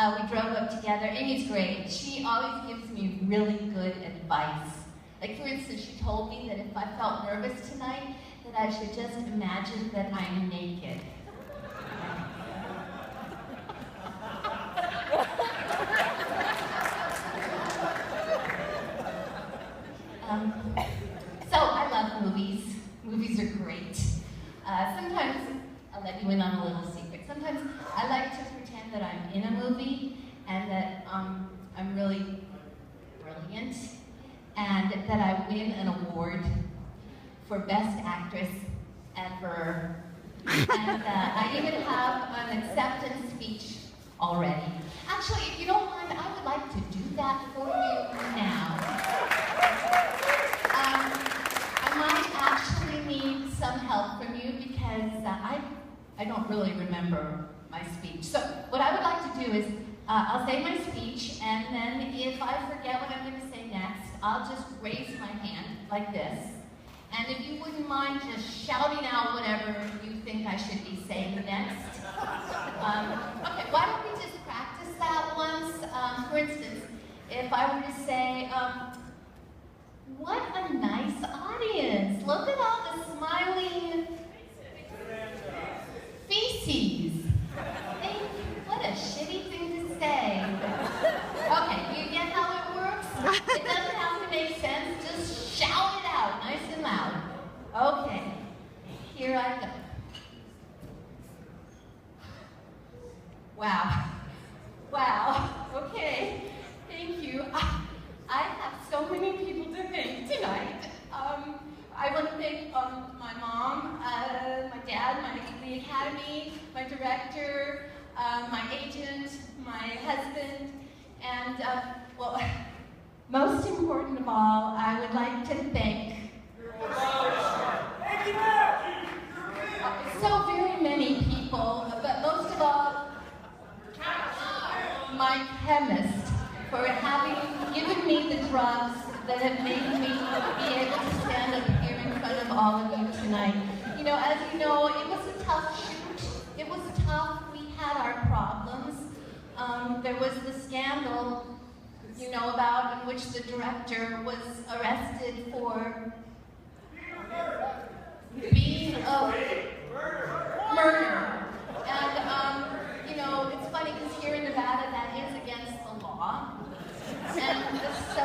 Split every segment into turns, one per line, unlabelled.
We drove up together. Amy's great. She always gives me really good advice. Like, for instance, she told me that if I felt nervous tonight, that I should just imagine that I'm naked. So I love movies. Movies are great. Sometimes, I'll let you in on a little secret. Sometimes I like to pretend that I'm in a movie and that I'm really brilliant and that I win an award for Best Actress ever. And I even have an acceptance speech already. Actually, if you don't mind, I would like to do that for you now. I might actually need some help from you because I don't really remember my speech. So what I would like to do is I'll say my speech, and then if I forget what I'm going to say next, I'll just raise my hand like this. And if you wouldn't mind just shouting out whatever you think I should be saying next. Okay, why don't we just practice that once? For instance, if I were to say, what a nice audience. Look at all the smiling feces. Thank you. What a shitty thing to say. Okay, you get how it works? It doesn't have to make sense. Just shout it out nice and loud. Okay, here I go. Wow. Wow. Okay. Thank you. I have so many people to thank tonight. I want to thank my mom, my dad, the academy, my director, my agent, my husband, and, well, most important of all, I would like to thank so very many people, but most of all, my chemist for having given me the drugs that have made me be able to stand up here in front of all of you tonight. You know, as you know, it was a tough shoot. It was tough. We had our problems. There was the scandal, you know, about in which the director was arrested for being a murder. And, you know, it's funny because here in Nevada that is against the law. And so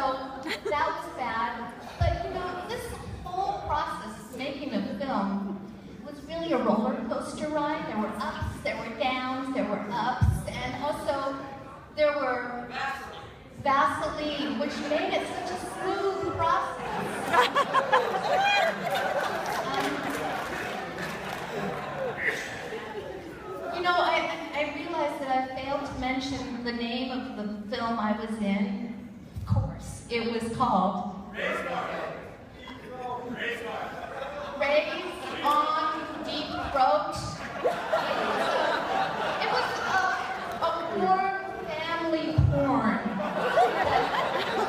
that was bad. But, you know, this whole process of making a film was really a roller coaster ride. There were ups, there were downs, there were ups, and also there were Vaseline, which made it such a smooth process. You know, I realized that I failed to mention the name of the film I was in. Of course, it was called Raised on Deep Throat. It was a warm family porn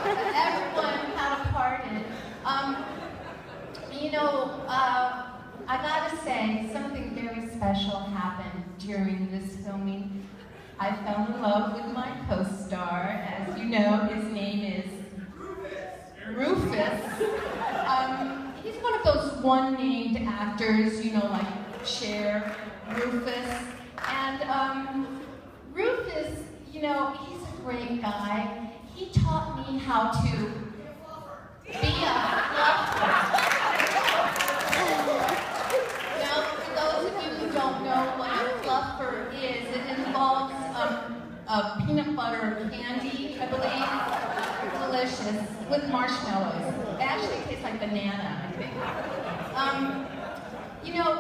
that everyone had a part in. You know, I gotta say, something very special happened during this filming. I fell in love with my co-star. As you know, his name is Rufus. He's one of those one-named actors, you know, like Cher, Rufus. And Rufus, you know, he's a great guy. He taught me how to be a fluffer. Now, for those of you who don't know what a fluffer is, it involves a peanut butter candy, I believe. Delicious, with marshmallows. It actually tastes like banana, I think. You know,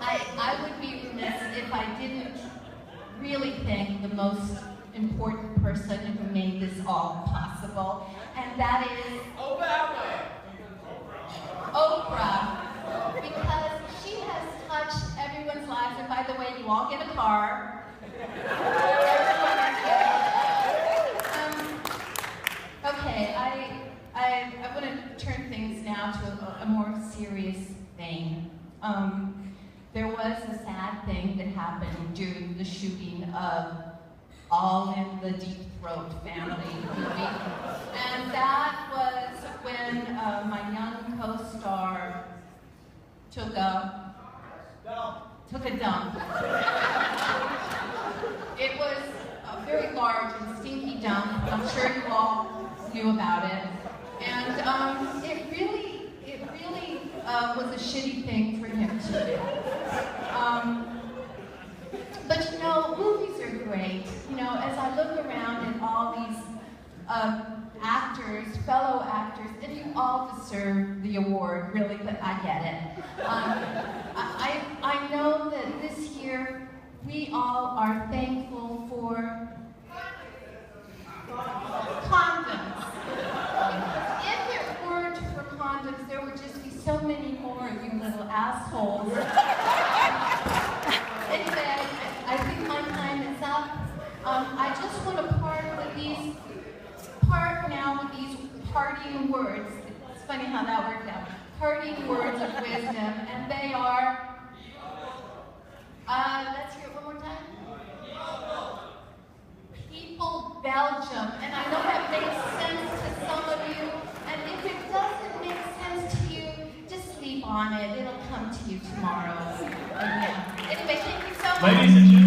I would be remiss if I didn't really thank the most important person who made this all possible, and that is Oprah. Because she has touched everyone's lives, and by the way, you all get a car. Okay, I want to turn things now to a more serious vein. There was a sad thing that happened during the shooting of All in the Deep Throat family movie. And that was when my young co-star took a dump. It was a very large and stinky dump. I'm sure you all knew about it. And it really was a shitty thing for him to do. But you know, movies are great. You know, as I look around at all these actors, fellow actors, and you all deserve the award, really, but I get it. I know that this year we all are thankful for condoms. If it weren't for condoms, there would just be so many more of you little assholes. Anyway, I think my time is up. I just want to part now with these parting words. It's funny how that worked out. Parting words of wisdom, and they are, let's hear it one more time. People Belgium, and I know that makes sense to some of you, and if it doesn't make sense to you, just sleep on it. It'll come to you tomorrow. Anyway, thank you so much.
Ladies and gentlemen.